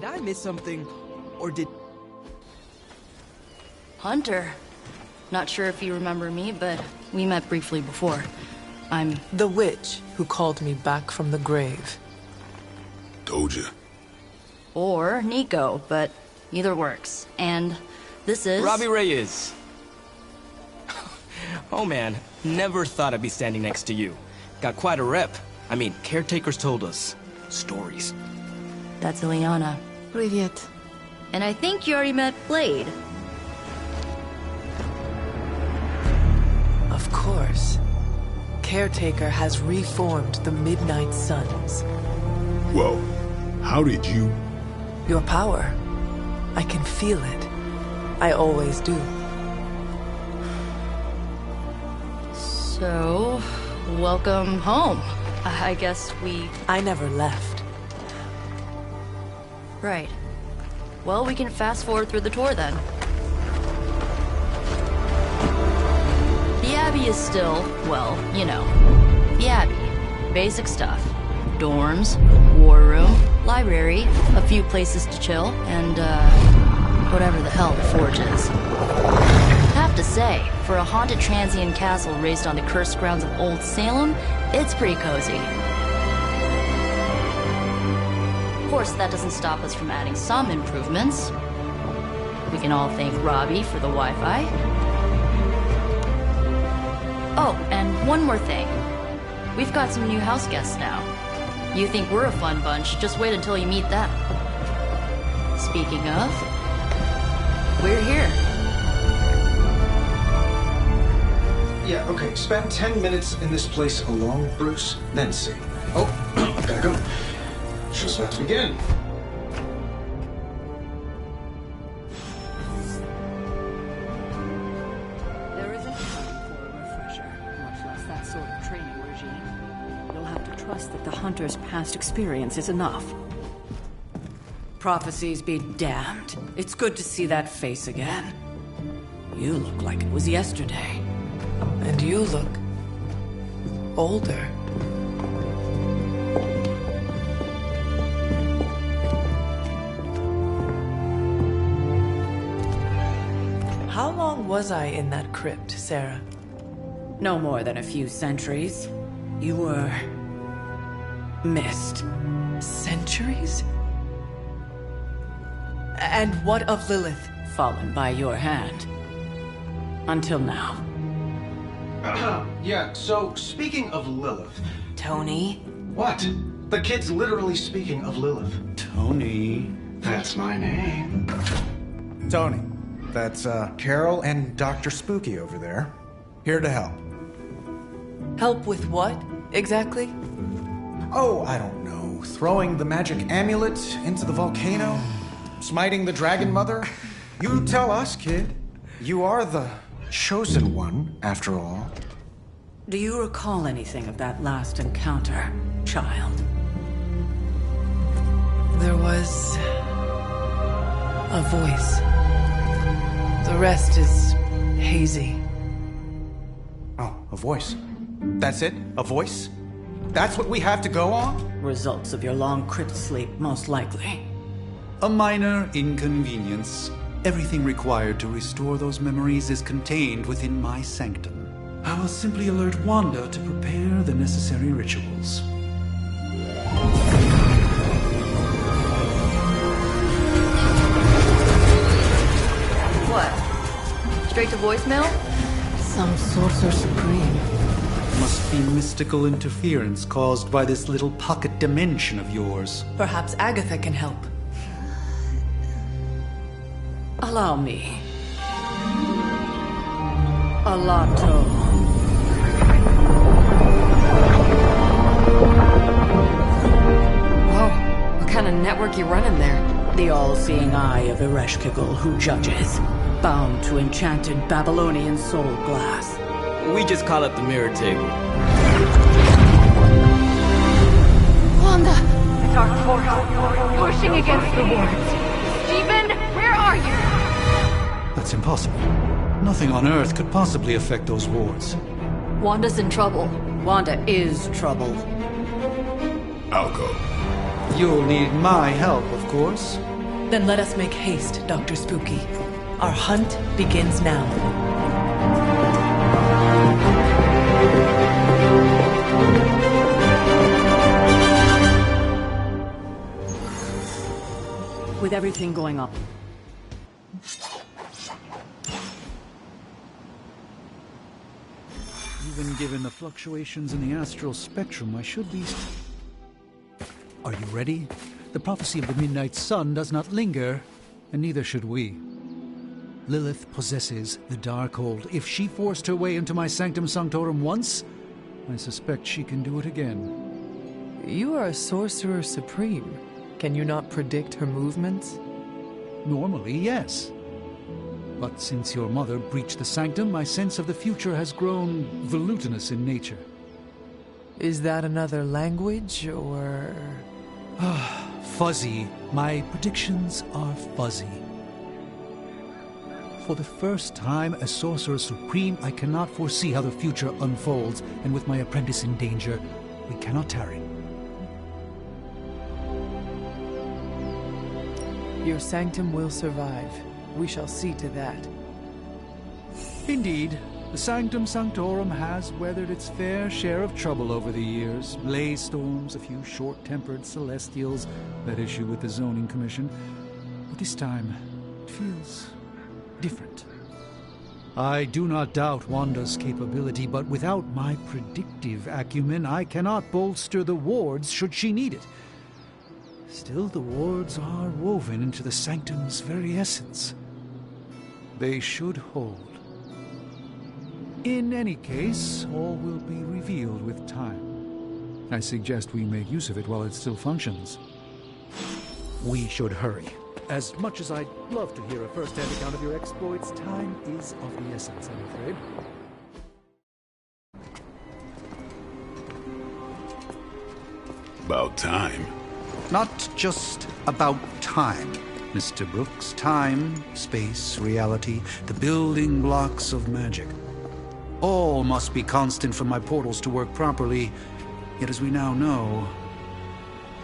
Did I miss something? Or did... Hunter. Not sure if you remember me, but we met briefly before. I'm... The witch who called me back from the grave. Told ya. Or Nico, but either works. And this is... Robbie Reyes. Oh man, never thought I'd be standing next to you. Got quite a rep. I mean, caretakers told us. Stories. That's Ileana. Привет. And I think you already met Blade. Of course. Caretaker has reformed the Midnight Suns. Whoa. How did you... Your power. I can feel it. I always do. So, welcome home. I guess we... I never left. Right. Well, we can fast forward through the tour then. The Abbey is still, well, you know, the Abbey. Basic stuff. Dorms, war room, library, a few places to chill, and, whatever the hell the Forge is. Have to say, for a haunted transient castle raised on the cursed grounds of Old Salem, it's pretty cozy. Of course, that doesn't stop us from adding some improvements. We can all thank Robbie for the Wi-Fi. Oh, and one more thing. We've got some new house guests now. You think we're a fun bunch, just wait until you meet them. Speaking of, we're here. Yeah, okay. Spend 10 minutes in this place alone, Bruce, then see. Oh, gotta go. Show's about to begin. There isn't time for a refresher, much less that sort of training regime. You'll have to trust that the Hunter's past experience is enough. Prophecies be damned. It's good to see that face again. You look like it was yesterday. And you look... older. How long was I in that crypt, Sarah? No more than a few centuries. You were... missed. Centuries? And what of Lilith? Fallen by your hand. Until now. Yeah, so speaking of Lilith... Tony? What? The kid's literally speaking of Lilith. Tony. That's my name. Tony. That's, Carol and Dr. Spooky over there. Here to help. Help with what, exactly? Oh, I don't know. Throwing the magic amulet into the volcano? Smiting the Dragon Mother? You tell us, kid. You are the chosen one, after all. Do you recall anything of that last encounter, child? There was... a voice. The rest is hazy. Oh, a voice. That's it? A voice? That's what we have to go on? Results of your long crypt sleep, most likely. A minor inconvenience. Everything required to restore those memories is contained within my sanctum. I will simply alert Wanda to prepare the necessary rituals. What? Straight to voicemail? Some sorcerer supreme. Must be mystical interference caused by this little pocket dimension of yours. Perhaps Agatha can help. Allow me. Alato. Whoa, what kind of network you running there? The all-seeing eye of Ereshkigal who judges. Bound to enchanted Babylonian soul glass. We just call it the mirror table. Wanda! Dark force, pushing against the wards. Stephen, where are you? That's impossible. Nothing on Earth could possibly affect those wards. Wanda's in trouble. Wanda is trouble. I'll go. You'll need my help, of course. Then let us make haste, Dr. Spooky. Our hunt begins now. With everything going on. Even given the fluctuations in the astral spectrum, I should be... Are you ready? The prophecy of the Midnight Sun does not linger, and neither should we. Lilith possesses the Darkhold. If she forced her way into my Sanctum Sanctorum once, I suspect she can do it again. You are a sorcerer supreme. Can you not predict her movements? Normally, yes. But since your mother breached the Sanctum, my sense of the future has grown volutinous in nature. Is that another language, or...? Fuzzy. My predictions are fuzzy. For the first time as Sorcerer Supreme, I cannot foresee how the future unfolds, and with my apprentice in danger, we cannot tarry. Your sanctum will survive. We shall see to that. Indeed, the Sanctum Sanctorum has weathered its fair share of trouble over the years. Blaze storms, a few short-tempered celestials that issue with the Zoning Commission. But this time, it feels different. I do not doubt Wanda's capability, but without my predictive acumen, I cannot bolster the wards should she need it. Still, the wards are woven into the Sanctum's very essence. They should hold. In any case, all will be revealed with time. I suggest we make use of it while it still functions. We should hurry. As much as I'd love to hear a first-hand account of your exploits, time is of the essence, I'm afraid. About time. Not just about time, Mr. Brooks. Time, space, reality, the building blocks of magic. All must be constant for my portals to work properly, yet as we now know,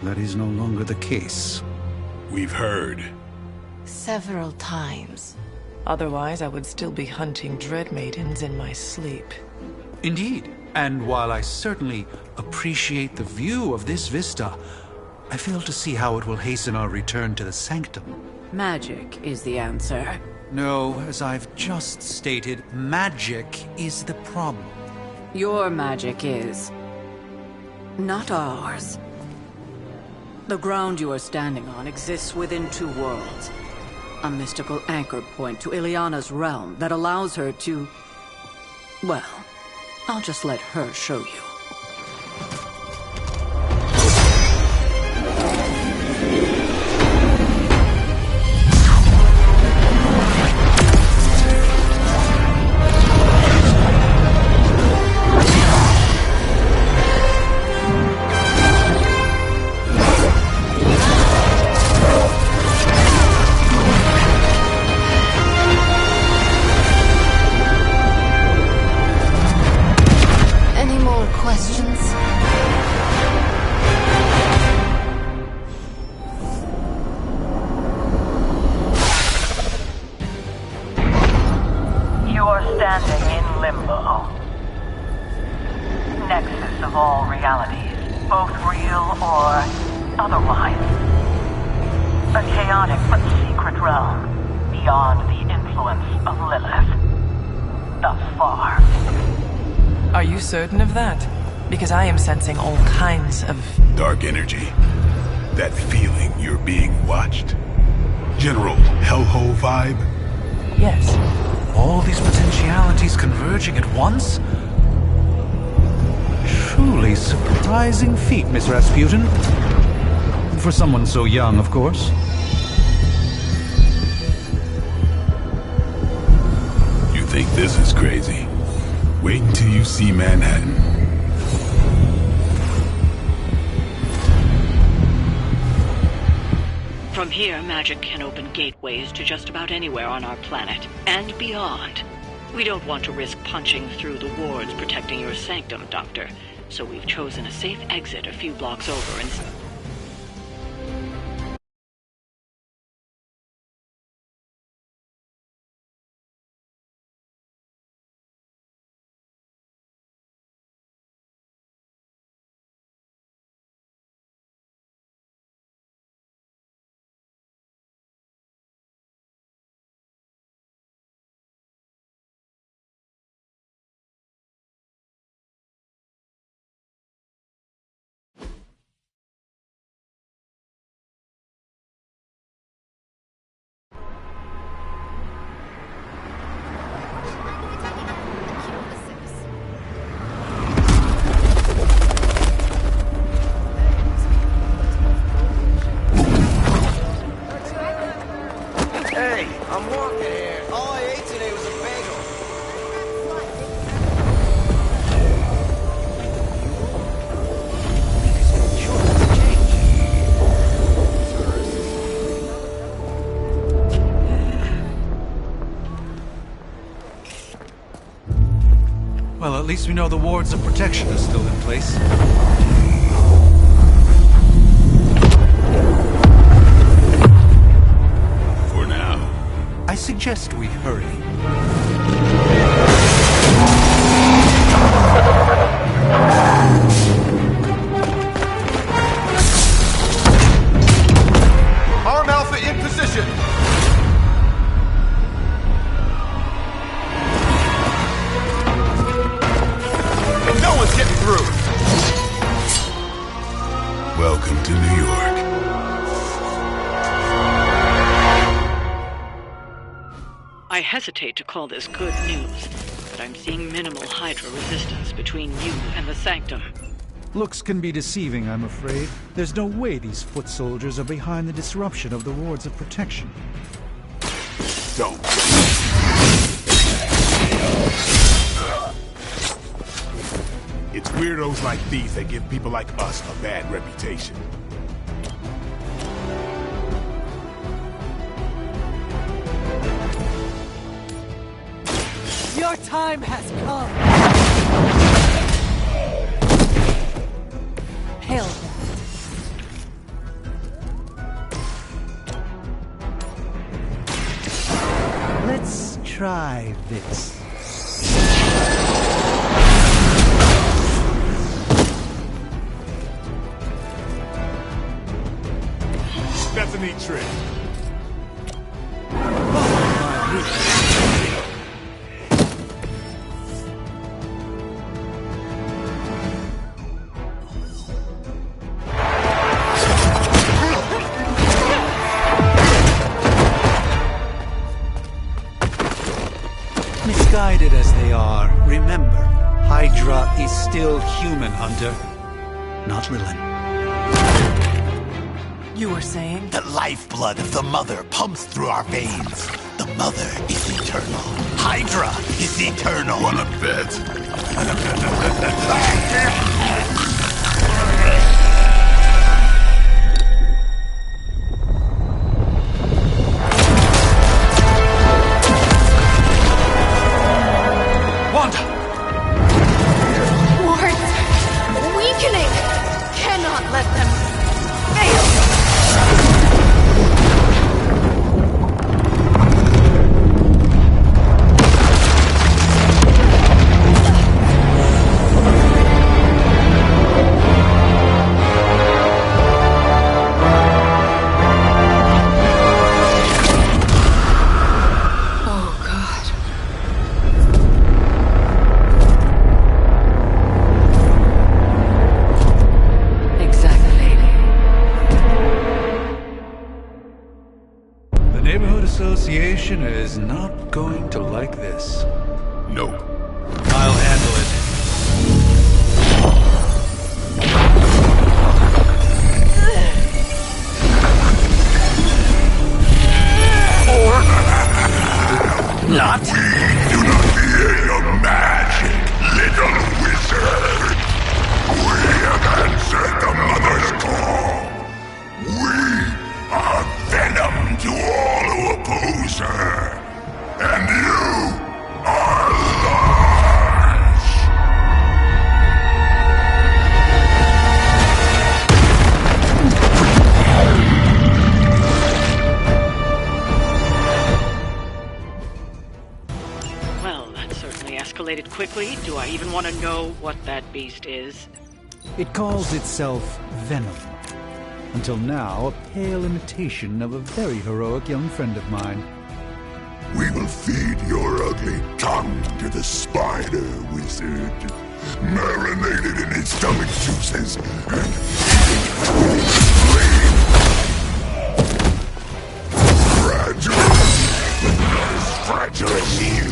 that is no longer the case. We've heard. Several times. Otherwise, I would still be hunting Dread Maidens in my sleep. Indeed, and while I certainly appreciate the view of this vista, I fail to see how it will hasten our return to the Sanctum. Magic is the answer. No, as I've just stated, magic is the problem. Your magic is... not ours. The ground you are standing on exists within two worlds. A mystical anchor point to Ileana's realm that allows her to... well, I'll just let her show you. Standing in limbo. Nexus of all realities, both real or otherwise. A chaotic but secret realm, beyond the influence of Lilith. Thus far. Are you certain of that? Because I am sensing all kinds of... dark energy. That feeling you're being watched. General hellhole vibe? Yes. All these potentialities converging at once? Truly surprising feat, Miss Rasputin. For someone so young, of course. You think this is crazy? Wait until you see Manhattan. From here, magic can open gateways to just about anywhere on our planet, and beyond. We don't want to risk punching through the wards protecting your sanctum, Doctor, so we've chosen a safe exit a few blocks over and... Well, at least we know the wards of protection are still in place. For now. I suggest we hurry. Arm Alpha in position! No one's getting through! Welcome to New York. I hesitate to call this good news, but I'm seeing minimal Hydra resistance between you and the Sanctum. Looks can be deceiving, I'm afraid. There's no way these foot soldiers are behind the disruption of the wards of protection. Don't. It's weirdos like these that give people like us a bad reputation. Your time has come! Hail that. Let's try this. That's a neat trick. Misguided as they are, remember, Hydra is still human, Hunter. Not Lilin. You were saying? The lifeblood of the Mother pumps through our veins. The Mother is eternal. Hydra is eternal. Wanna bet? Wards! Weakening! Cannot let them fail! Association is not going to like this. Nope. I'll handle it. Not? We do not fear your magic, little wizard. We have answered the Mother's call. We are venom to all who oppose her. And you are large. Well, that certainly escalated quickly. Do I even want to know what that beast is? It calls itself Venom. Until now, a pale imitation of a very heroic young friend of mine. We will feed your ugly tongue to the spider wizard, marinated in his stomach juices and eating it with his brain. Fragile, but not as fragile as you.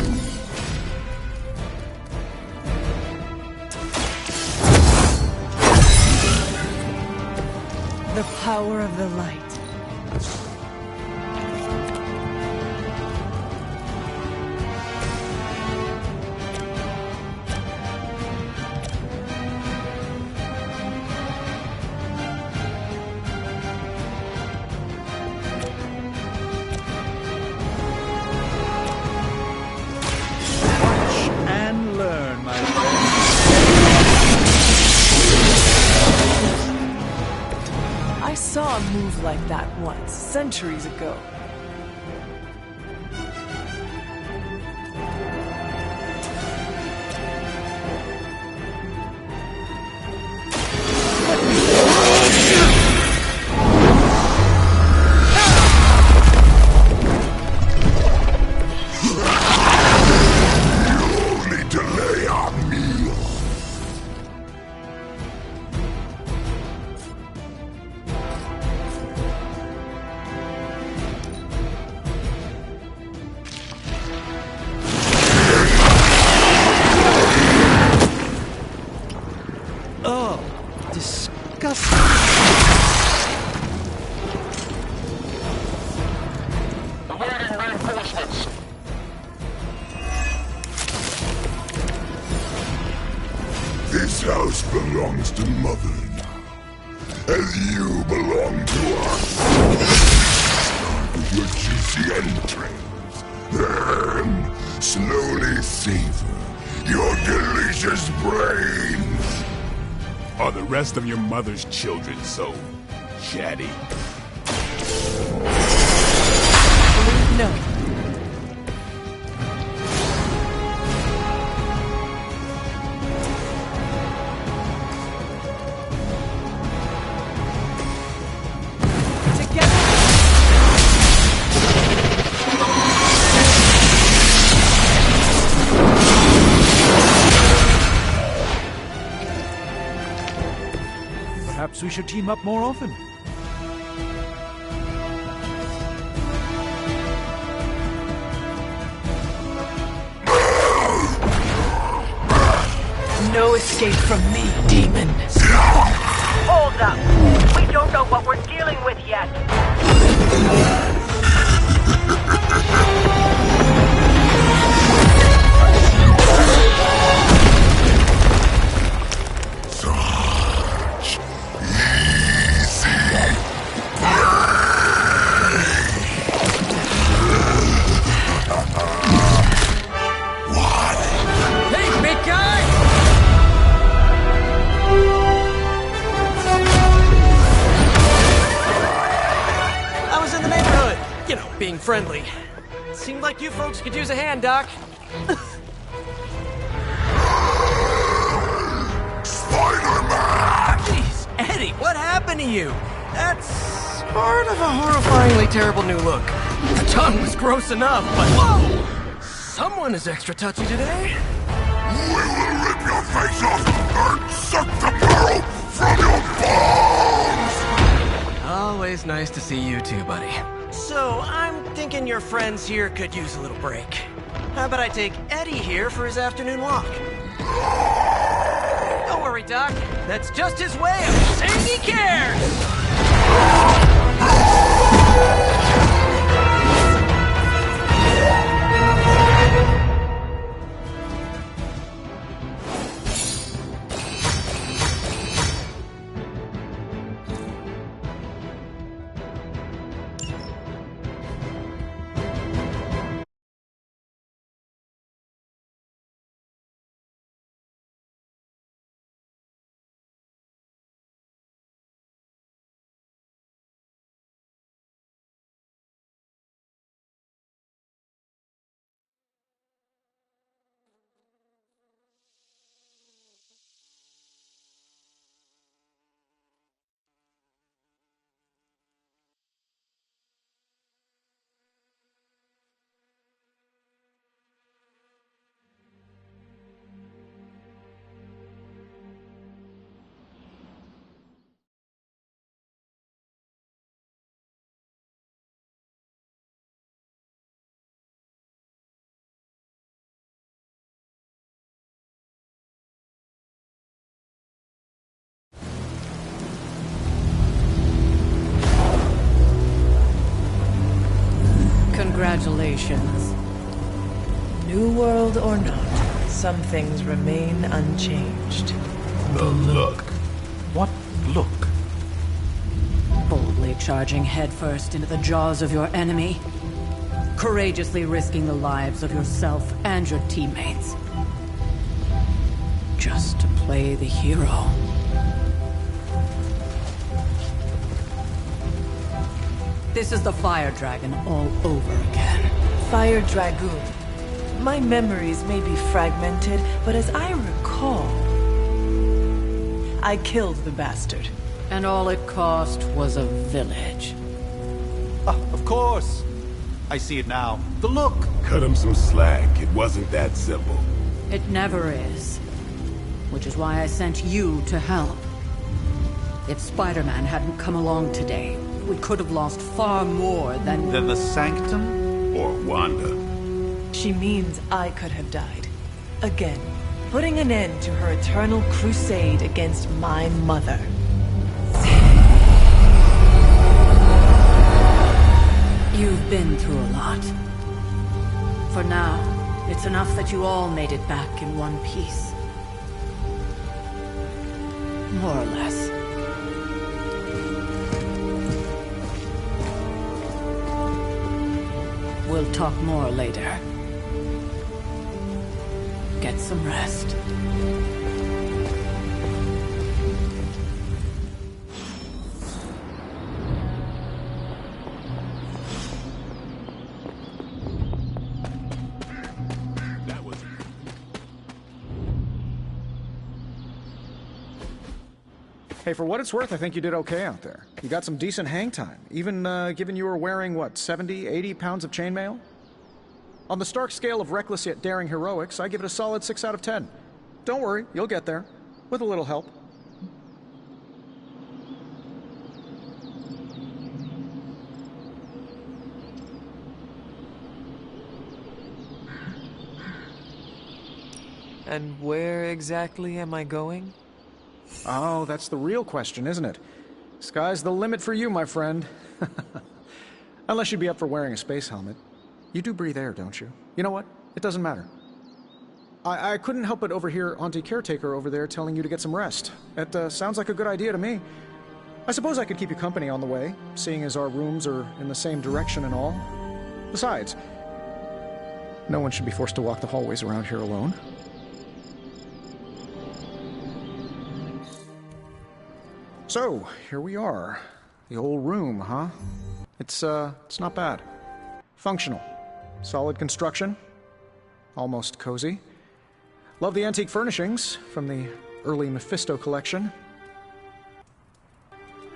The power of the light. And learn, my friend. a move like that once, centuries ago. This house belongs to Mother now, as you belong to us. Start with your juicy entrails, then slowly savor your delicious brains. Are the rest of your mother's children so chatty? No. Perhaps we should team up more often. No escape from me, demon. Hold up. We don't know what we're dealing with yet. Being friendly. Seemed like you folks could use a hand, Doc. Spider-Man! Jeez, Eddie, what happened to you? That's part of a horrifyingly terrible new look. The tongue was gross enough, but whoa! Someone is extra touchy today. We will rip your face off and suck the marrow from your bones! Always nice to see you too, buddy. So, I'm thinking your friends here could use a little break. How about I take Eddie here for his afternoon walk? Don't worry, Doc. That's just his way of saying he cares! Congratulations. New world or not, some things remain unchanged. The look. What look? Boldly charging headfirst into the jaws of your enemy. Courageously risking the lives of yourself and your teammates. Just to play the hero. This is the Fire Dragon all over again. Fire Dragoon. My memories may be fragmented, but as I recall, I killed the bastard. And all it cost was a village. Of course. I see it now. The look. Cut him some slack. It wasn't that simple. It never is. Which is why I sent you to help. If Spider-Man hadn't come along today, we could have lost far more than... Than the Sanctum? Or Wanda. She means I could have died. Again, putting an end to her eternal crusade against my mother. You've been through a lot. For now, it's enough that you all made it back in one piece. More or less. We'll talk more later. Get some rest. Hey, for what it's worth, I think you did okay out there. You got some decent hang time, even given you were wearing, what, 70, 80 pounds of chainmail? On the Stark scale of reckless yet daring heroics, I give it a solid 6 out of 10. Don't worry, you'll get there. With a little help. And where exactly am I going? Oh, that's the real question, isn't it? Sky's the limit for you, my friend. Unless you'd be up for wearing a space helmet. You do breathe air, don't you? You know what? It doesn't matter. I couldn't help but overhear Auntie Caretaker over there telling you to get some rest. It sounds like a good idea to me. I suppose I could keep you company on the way, seeing as our rooms are in the same direction and all. Besides, no one should be forced to walk the hallways around here alone. So, here we are. The old room, huh? It's not bad. Functional. Solid construction. Almost cozy. Love the antique furnishings from the early Mephisto collection.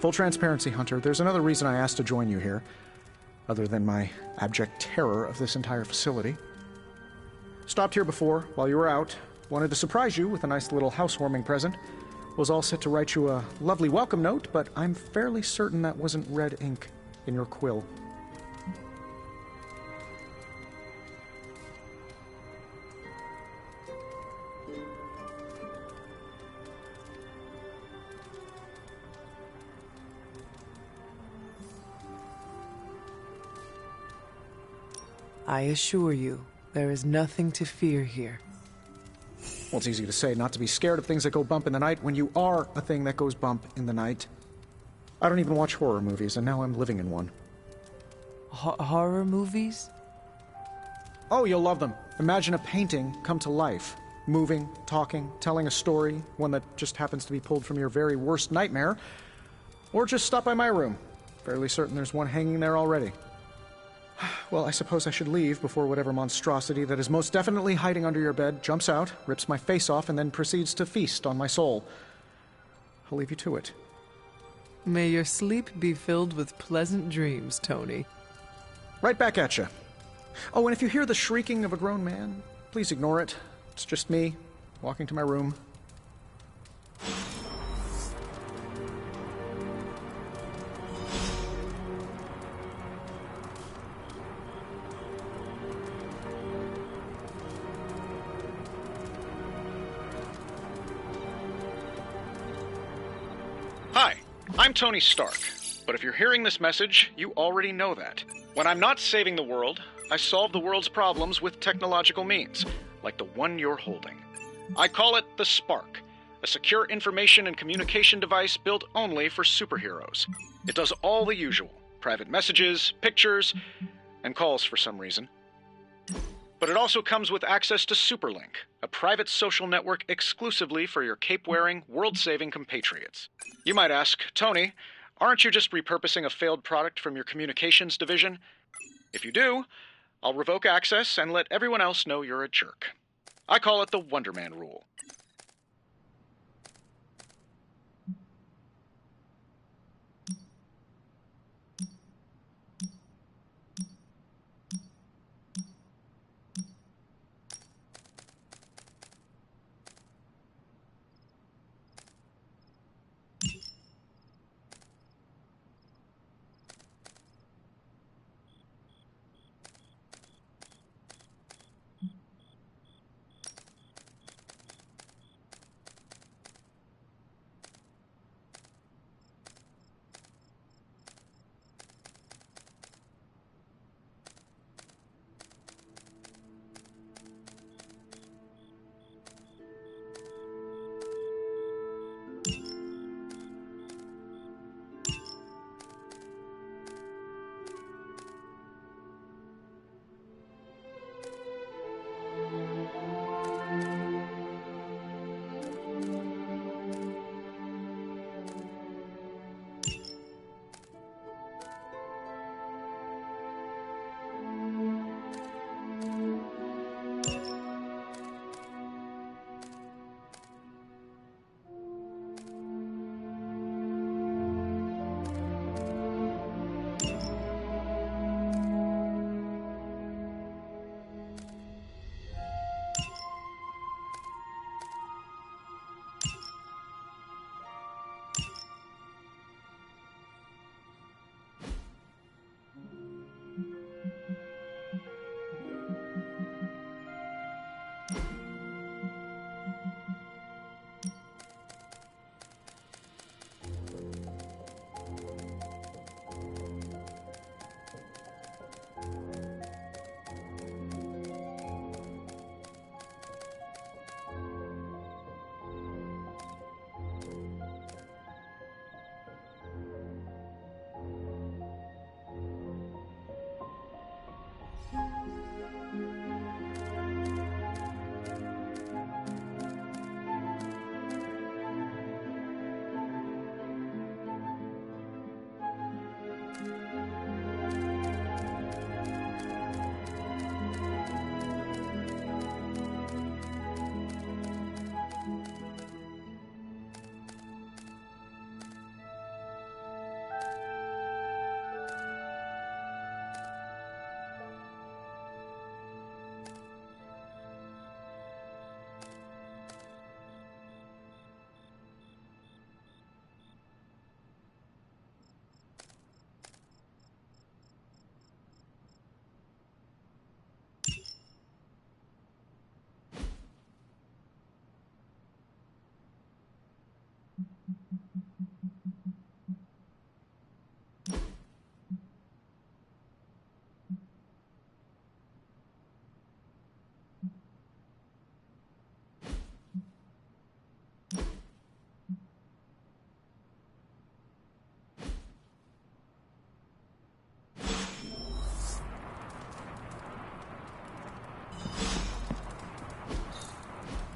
Full transparency, Hunter, there's another reason I asked to join you here, other than my abject terror of this entire facility. Stopped here before, while you were out. Wanted to surprise you with a nice little housewarming present. Was all set to write you a lovely welcome note, but I'm fairly certain that wasn't red ink in your quill. I assure you, there is nothing to fear here. Well, it's easy to say not to be scared of things that go bump in the night when you are a thing that goes bump in the night. I don't even watch horror movies, and now I'm living in one. Horror movies? Oh, you'll love them. Imagine a painting come to life. Moving, talking, telling a story, one that just happens to be pulled from your very worst nightmare. Or just stop by my room. Fairly certain there's one hanging there already. Well, I suppose I should leave before whatever monstrosity that is most definitely hiding under your bed jumps out, rips my face off, and then proceeds to feast on my soul. I'll leave you to it. May your sleep be filled with pleasant dreams, Tony. Right back at you. Oh, and if you hear the shrieking of a grown man, please ignore it. It's just me, walking to my room. Hi, I'm Tony Stark, but if you're hearing this message, you already know that. When I'm not saving the world, I solve the world's problems with technological means, like the one you're holding. I call it the Spark, a secure information and communication device built only for superheroes. It does all the usual, private messages, pictures, and calls for some reason. But it also comes with access to Superlink, a private social network exclusively for your cape-wearing, world-saving compatriots. You might ask, Tony, Aren't you just repurposing a failed product from your communications division? If you do, I'll revoke access and let everyone else know you're a jerk. I call it the Wonder Man rule.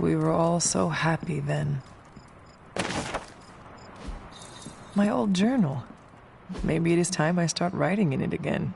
We were all so happy then. My old journal. Maybe it is time I start writing in it again.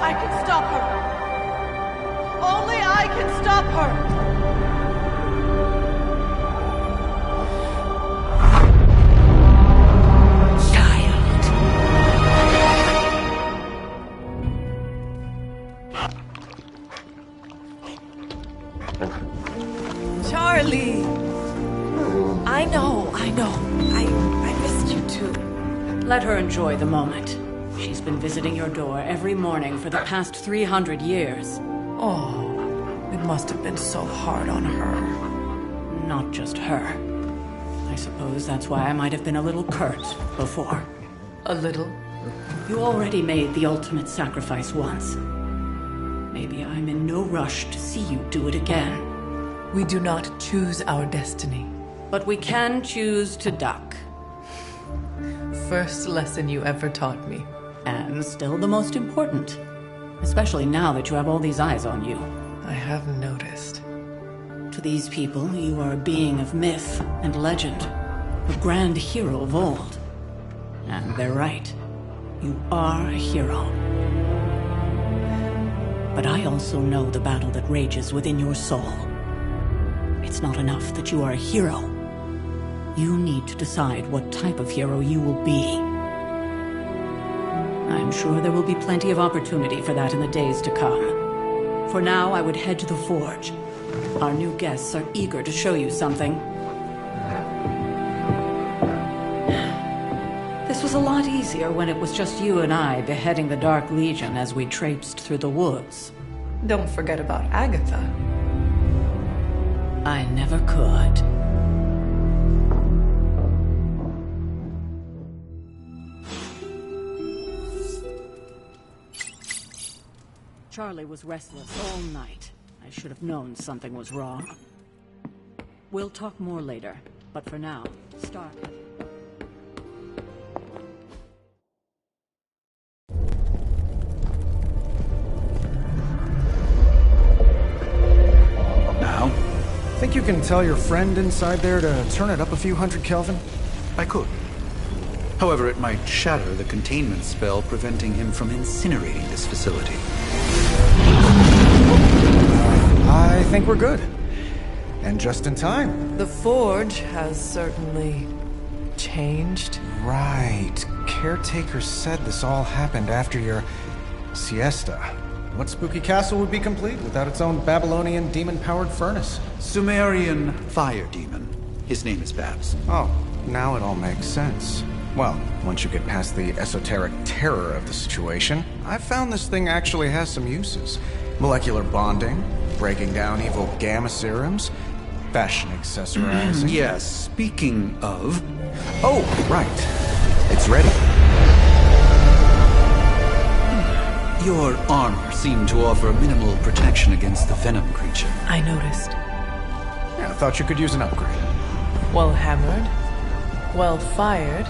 I can stop her. Only I can stop her. Charlie! I know. I missed you too. Let her enjoy the moment. She's been visiting your door every morning for the past 300 years. Oh, it must have been so hard on her. Not just her. I suppose that's why I might have been a little curt before. A little? You already made the ultimate sacrifice once. Maybe I'm in no rush to see you do it again. We do not choose our destiny. But we can choose to duck. First lesson you ever taught me. And still the most important. Especially now that you have all these eyes on you. I have noticed. To these people, you are a being of myth and legend. A grand hero of old. And they're right. You are a hero. But I also know the battle that rages within your soul. It's not enough that you are a hero. You need to decide what type of hero you will be. I'm sure there will be plenty of opportunity for that in the days to come. For now, I would head to the forge. Our new guests are eager to show you something. This was a lot easier when it was just you and I beheading the Dark Legion as we traipsed through the woods. Don't forget about Agatha. I never could. Charlie was restless all night. I should have known something was wrong. We'll talk more later, but for now, start. Now? Think you can tell your friend inside there to turn it up a few hundred Kelvin? I could. However, it might shatter the containment spell preventing him from incinerating this facility. I think we're good. And just in time. The forge has certainly changed. Right. Caretaker said this all happened after your siesta. What spooky castle would be complete without its own Babylonian demon-powered furnace? Sumerian fire demon. His name is Babs. Oh, now it all makes sense. Well, once you get past the esoteric terror of the situation, I've found this thing actually has some uses. Molecular bonding, breaking down evil gamma serums, fashion accessorizing. Yes, speaking of... Oh, right. It's ready. Your armor seemed to offer minimal protection against the venom creature. I noticed. Yeah, I thought you could use an upgrade. Well hammered. Well fired.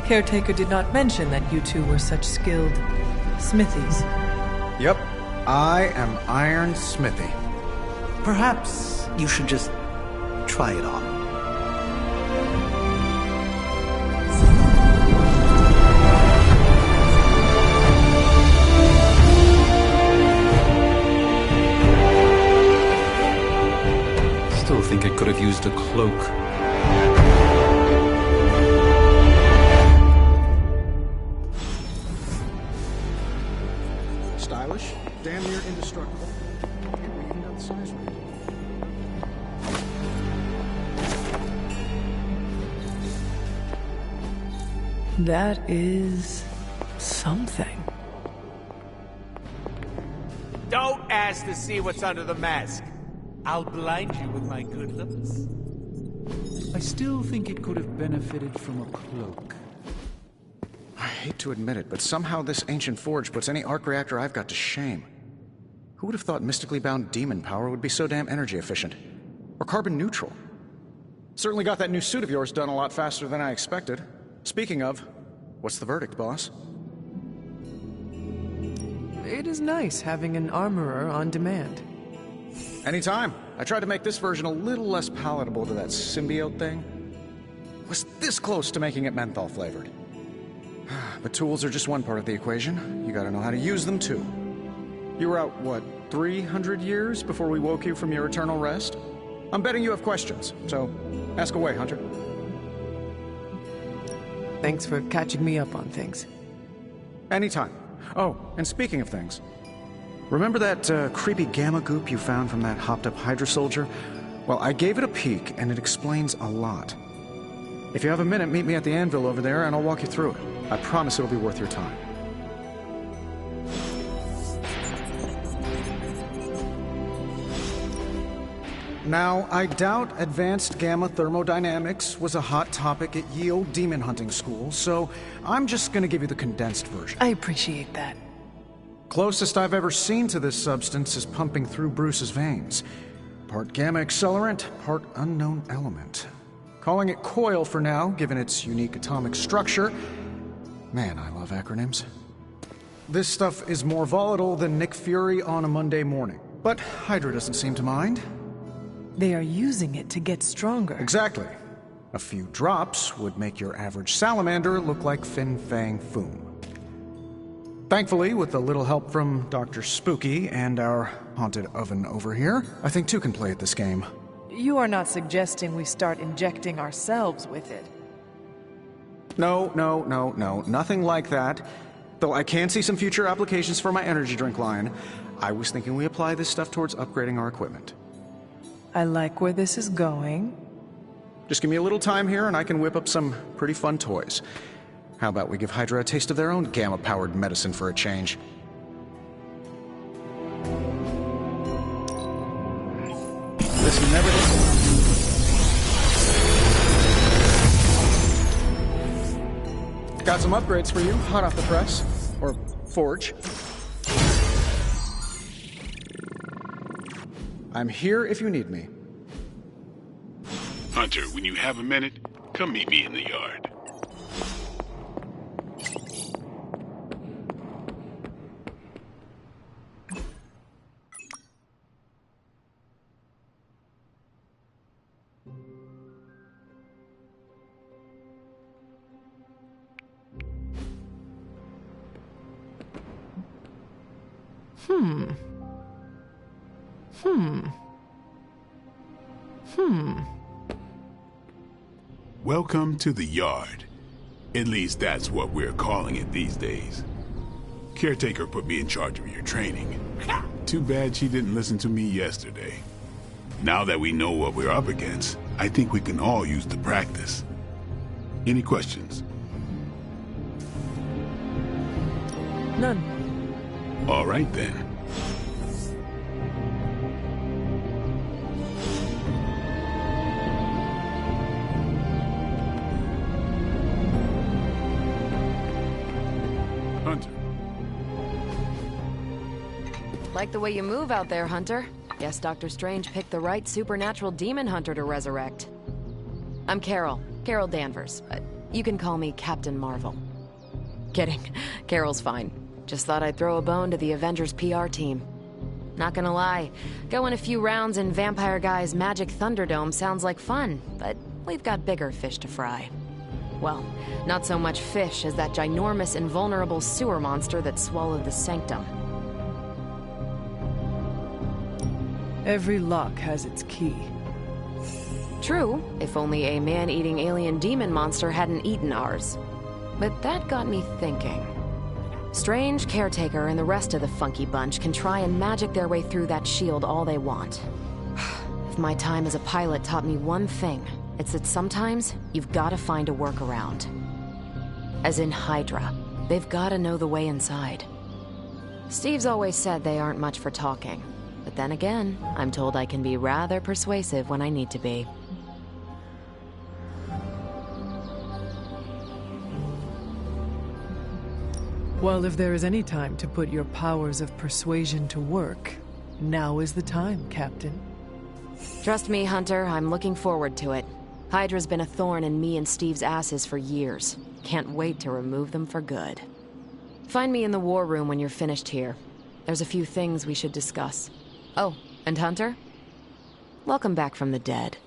Caretaker did not mention that you two were such skilled smithies. Yep. I am Iron Smithy. Perhaps you should just try it on. Still think it could have used a cloak. Stylish, damn near indestructible. And we even got the size right. That is something. Don't ask to see what's under the mask. I'll blind you with my good looks. I still think it could have benefited from a cloak. I hate to admit it, but somehow this ancient forge puts any arc reactor I've got to shame. Who would have thought mystically bound demon power would be so damn energy efficient? Or carbon neutral? Certainly got that new suit of yours done a lot faster than I expected. Speaking of, what's the verdict, boss? It is nice having an armorer on demand. Anytime. I tried to make this version a little less palatable to that symbiote thing. Was this close to making it menthol flavored. But tools are just one part of the equation. You gotta know how to use them too. You were out, what, 300 years before we woke you from your eternal rest? I'm betting you have questions, so ask away, Hunter. Thanks for catching me up on things. Anytime. Oh, and speaking of things, remember that creepy gamma goop you found from that hopped-up Hydra soldier? Well, I gave it a peek, and it explains a lot. If you have a minute, meet me at the anvil over there, and I'll walk you through it. I promise it'll be worth your time. Now, I doubt advanced gamma thermodynamics was a hot topic at ye old demon hunting school, so I'm just gonna give you the condensed version. I appreciate that. Closest I've ever seen to this substance is pumping through Bruce's veins. Part gamma accelerant, part unknown element. Calling it coil for now, given its unique atomic structure. Man, I love acronyms. This stuff is more volatile than Nick Fury on a Monday morning, but Hydra doesn't seem to mind. They are using it to get stronger. Exactly. A few drops would make your average salamander look like Fin Fang Foom. Thankfully, with a little help from Dr. Spooky and our haunted oven over here, I think two can play at this game. You are not suggesting we start injecting ourselves with it. No, nothing like that. Though I can see some future applications for my energy drink line. I was thinking we apply this stuff towards upgrading our equipment. I like where this is going. Just give me a little time here and I can whip up some pretty fun toys. How about we give Hydra a taste of their own gamma-powered medicine for a change? This never Got some upgrades for you, hot off the press. Or forge. I'm here if you need me. Hunter, when you have a minute, come meet me in the yard. Welcome to the yard. At least that's what we're calling it these days. Caretaker put me in charge of your training. Too bad she didn't listen to me yesterday. Now that we know what we're up against, I think we can all use the practice. Any questions? None. All right then. Hunter. Like the way you move out there, Hunter. Guess Dr. Strange picked the right supernatural demon hunter to resurrect. I'm Carol Danvers. You can call me Captain Marvel. Kidding. Carol's fine. Just thought I'd throw a bone to the Avengers PR team. Not gonna lie, going a few rounds in Vampire Guy's Magic Thunderdome sounds like fun, but we've got bigger fish to fry. Well, not so much fish as that ginormous invulnerable sewer monster that swallowed the Sanctum. Every lock has its key. True, if only a man-eating alien demon monster hadn't eaten ours. But that got me thinking. Strange, Caretaker, and the rest of the funky bunch can try and magic their way through that shield all they want. If my time as a pilot taught me one thing, it's that sometimes you've got to find a workaround. As in Hydra, they've got to know the way inside. Steve's always said they aren't much for talking. But then again, I'm told I can be rather persuasive when I need to be. Well, if there is any time to put your powers of persuasion to work, now is the time, Captain. Trust me, Hunter, I'm looking forward to it. Hydra's been a thorn in me and Steve's asses for years. Can't wait to remove them for good. Find me in the war room when you're finished here. There's a few things we should discuss. Oh, and Hunter? Welcome back from the dead.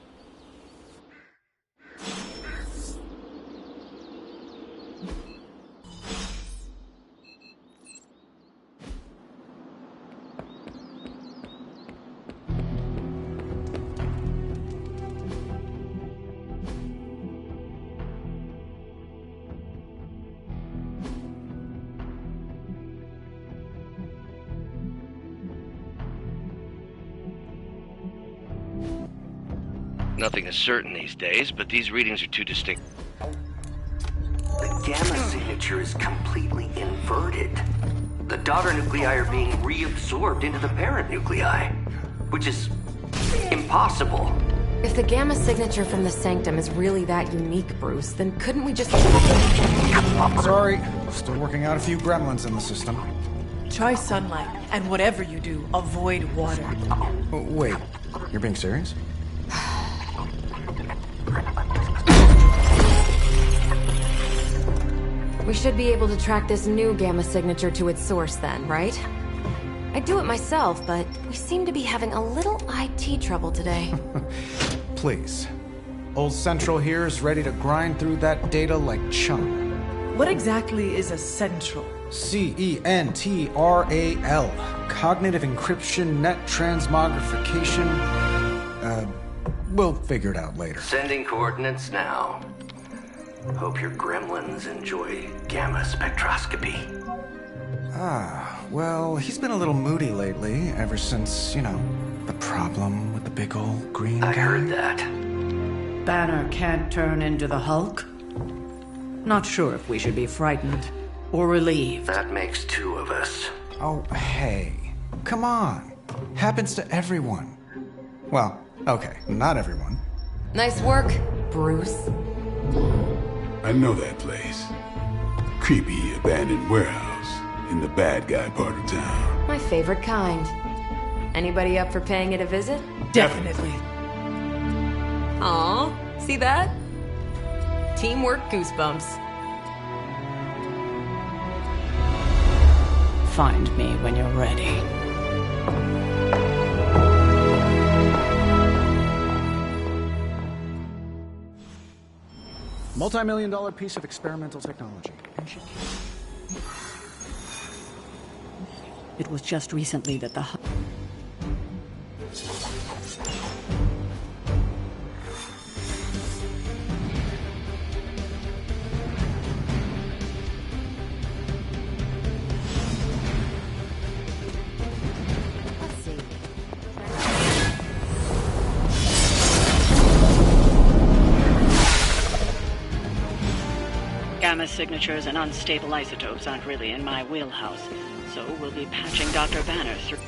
Nothing is certain these days, but these readings are too distinct. The gamma signature is completely inverted. The daughter nuclei are being reabsorbed into the parent nuclei, which is impossible. If the gamma signature from the Sanctum is really that unique, Bruce, then couldn't we just... Sorry, still working out a few gremlins in the system. Try sunlight, and whatever you do, avoid water. Oh, wait, you're being serious? We should be able to track this new gamma signature to its source then, right? I'd do it myself, but we seem to be having a little IT trouble today. Please. Old Central here is ready to grind through that data like chum. What exactly is a central? CENTRAL. Cognitive encryption, net transmogrification. We'll figure it out later. Sending coordinates now. Hope your gremlins enjoy gamma spectroscopy. Well, he's been a little moody lately, ever since, the problem with the big old green guy. I heard that. Banner can't turn into the Hulk? Not sure if we should be frightened or relieved. That makes two of us. Oh, hey. Come on. Happens to everyone. Well, okay, not everyone. Nice work, Bruce. I know that place. Creepy, abandoned warehouse in the bad guy part of town. My favorite kind. Anybody up for paying it a visit? Definitely. Aw, see that? Teamwork goosebumps. Find me when you're ready. Multi-million-dollar piece of experimental technology. It was just recently that the... Gamma signatures and unstable isotopes aren't really in my wheelhouse, so we'll be patching Dr. Banner through.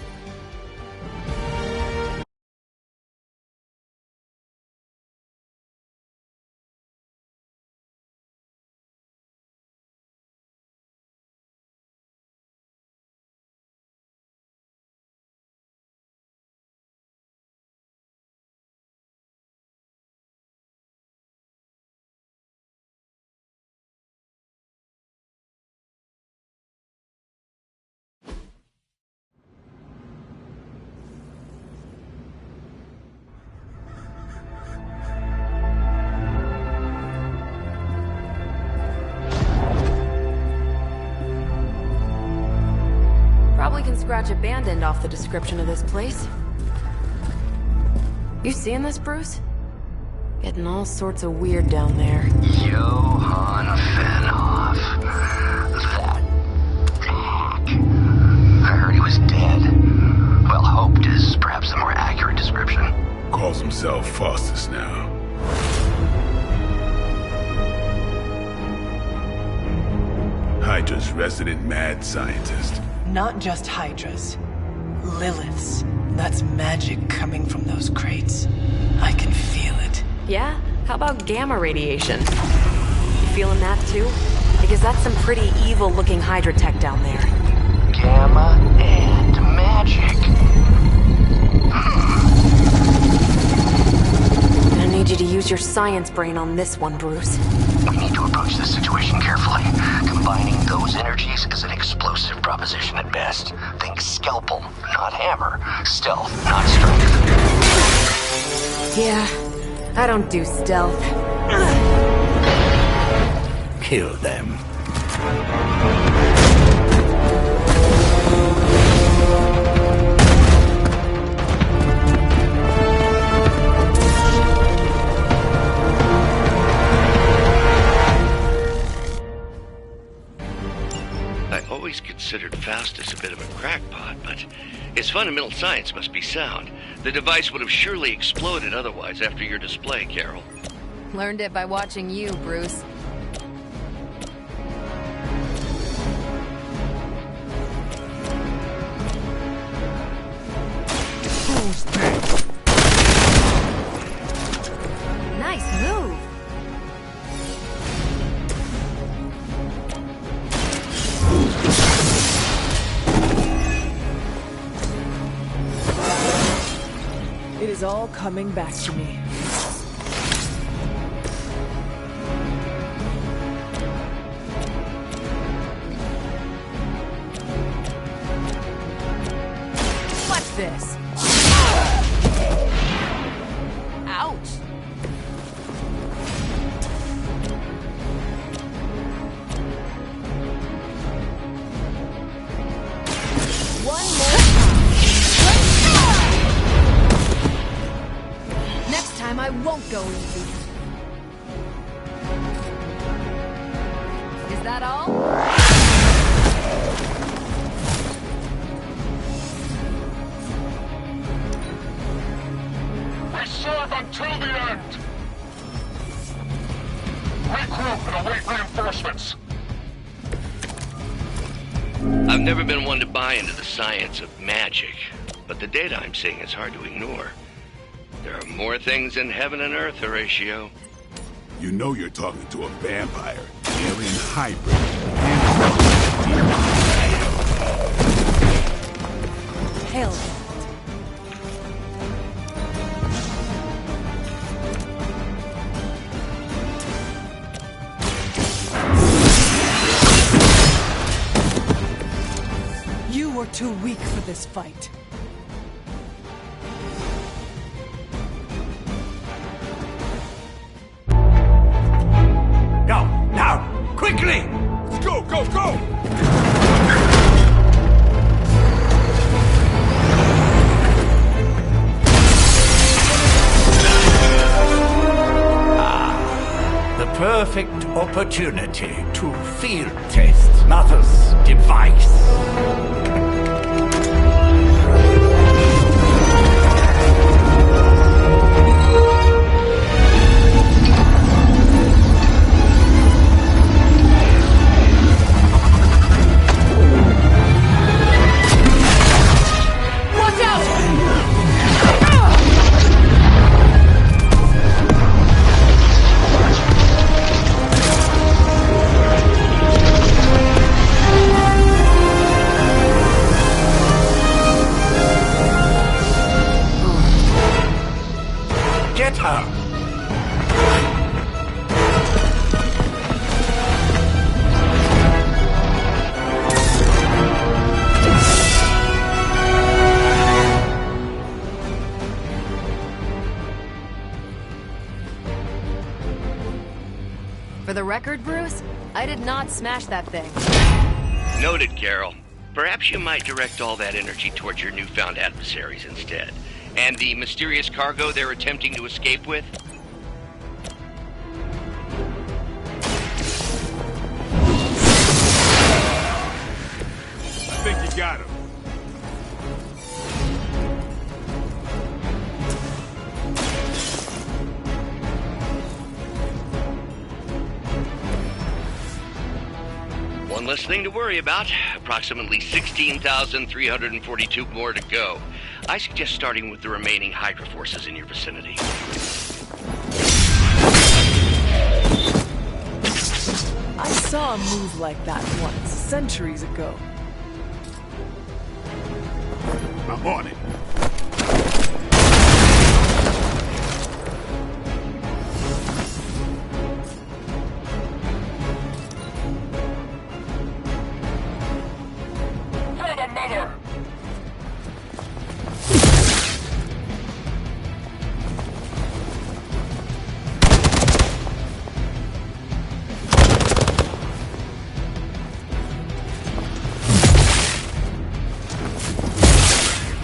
Probably can scratch abandoned off the description of this place. You seeing this, Bruce? Getting all sorts of weird down there. Johann Fenhoff. That hack. I heard he was dead. Well, hoped is perhaps a more accurate description. Calls himself Faustus now. Hydra's resident mad scientist. Not just Hydras. Liliths. That's magic coming from those crates. I can feel it. Yeah? How about gamma radiation? You feeling that too? Because that's some pretty evil-looking Hydra tech down there. Gamma and magic. I need you to use your science brain on this one, Bruce. We need to approach this situation carefully. Combining those energies is an explosive proposition at best. Think scalpel, not hammer. Stealth, not strength. Yeah, I don't do stealth. Kill them. I always considered Faustus a bit of a crackpot, but his fundamental science must be sound. The device would have surely exploded otherwise after your display, Carol. Learned it by watching you, Bruce. Who's next? Nice move. It is all coming back to me. What's this? Ouch. One more time. Next time I won't go easy. Is that all? We serve until the end! Regroup and await reinforcements! I've never been one to buy into the science of magic, but the data I'm seeing is hard to ignore. There are more things in heaven and earth, Horatio. You know you're talking to a vampire, alien hybrid, Hell. You were too weak for this fight. Go, now, quickly! Let's go, go, go! The perfect opportunity to field test Mother's device. Watch out! Get her! For the record, Bruce, I did not smash that thing. Noted, Carol. Perhaps you might direct all that energy towards your newfound adversaries instead. And the mysterious cargo they're attempting to escape with? I think you got him. One less thing to worry about. Approximately 16,342 more to go. I suggest starting with the remaining Hydra forces in your vicinity. I saw a move like that once, centuries ago. I'm on it.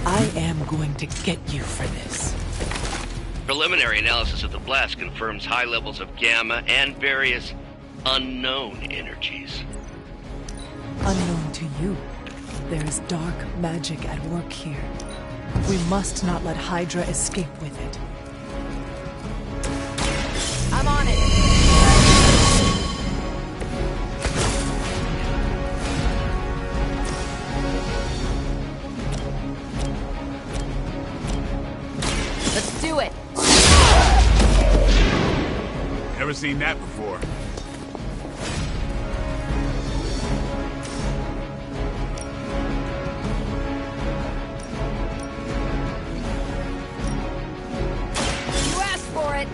I am going to get you for this. Preliminary analysis of the blast confirms high levels of gamma and various unknown energies. Unknown to you. There is dark magic at work here. We must not let Hydra escape with it. I'm on it. Let's do it. Never seen that before. You asked for it.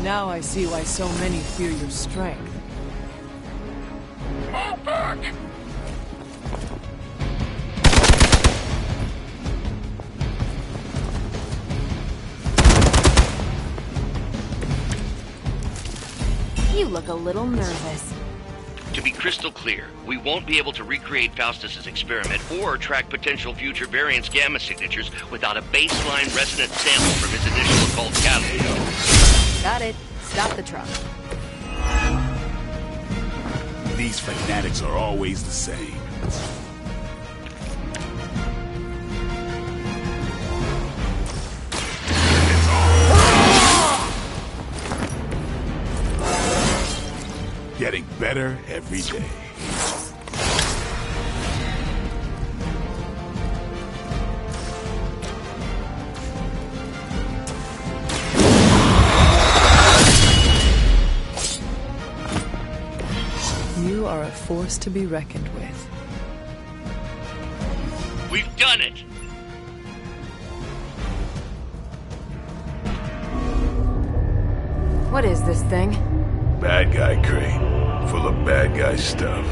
Now I see why so many fear your strength. Fall back! You look a little nervous. To be crystal clear, we won't be able to recreate Faustus's experiment or track potential future variants' gamma signatures without a baseline resonant sample from his initial occult catalyst. Got it. Stop the truck. These fanatics are always the same. Getting better every day. You are a force to be reckoned with. We've done it! What is this thing? Bad guy crate, full of bad guy stuff.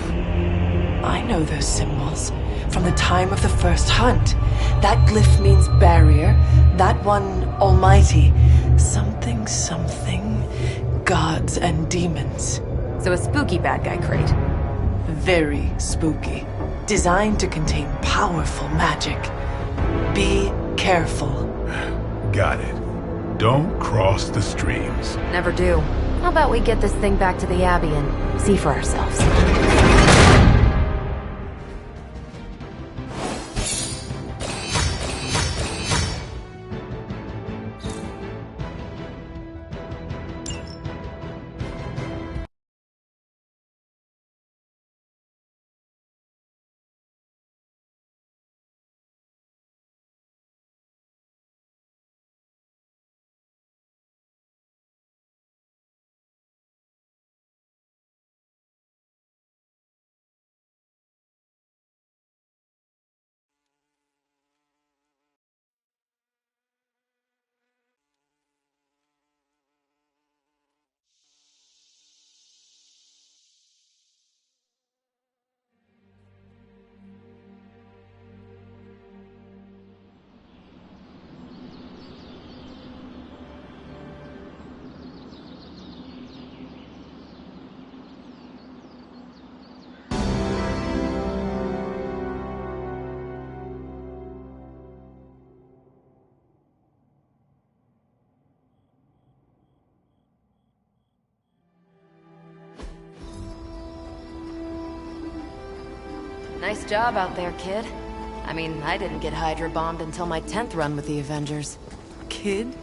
I know those symbols from the time of the first hunt. That glyph means barrier, that one almighty. Something, gods and demons. So a spooky bad guy crate. Very spooky. Designed to contain powerful magic. Be careful. Got it. Don't cross the streams. Never do. How about we get this thing back to the Abbey and see for ourselves? Nice job out there, kid. I mean, I didn't get Hydra bombed until my 10th run with the Avengers. Kid?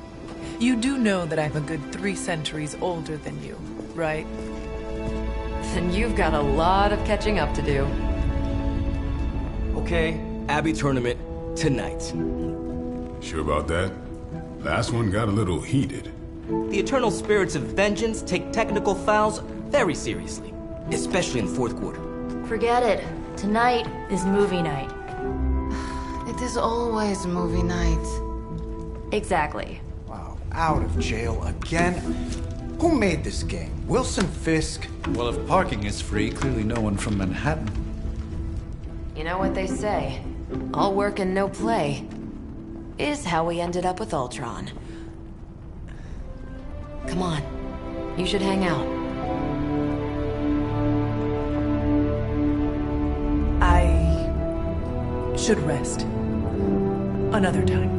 You do know that I'm a good 3 centuries older than you, right? Then you've got a lot of catching up to do. Okay, Abbey tournament tonight. Sure about that? Last one got a little heated. The eternal spirits of vengeance take technical fouls very seriously, especially in the fourth quarter. Forget it. Tonight is movie night. It is always movie night. Exactly. Wow, out of jail again? Who made this game? Wilson Fisk? Well, if parking is free, clearly no one from Manhattan. You know what they say? All work and no play is how we ended up with Ultron. Come on. You should hang out. I should rest. Another time.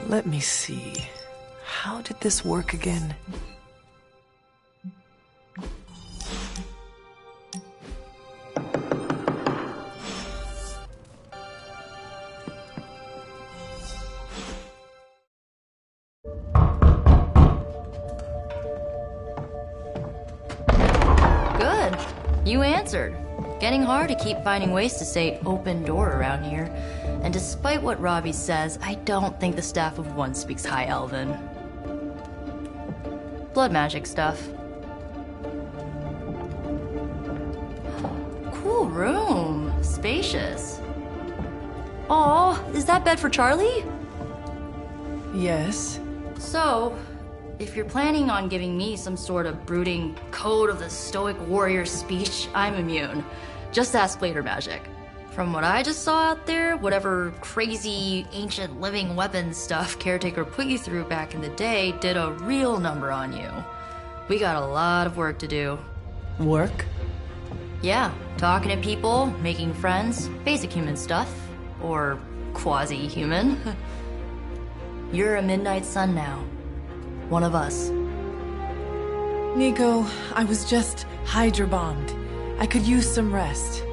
Let me see. How did this work again? Good. You answered. Getting hard to keep finding ways to say open door around here. And despite what Robbie says, I don't think the staff of one speaks High Elven. Blood magic stuff. Cool room. Spacious. Aw, is that bed for Charlie? Yes. So, if you're planning on giving me some sort of brooding code of the stoic warrior speech, I'm immune. Just ask later, Magic. From what I just saw out there, whatever crazy ancient living weapons stuff Caretaker put you through back in the day did a real number on you. We got a lot of work to do. Work? Yeah, talking to people, making friends, basic human stuff. Or quasi-human. You're a Midnight Sun now. One of us. Nico, I was just Hydra bombed. I could use some rest.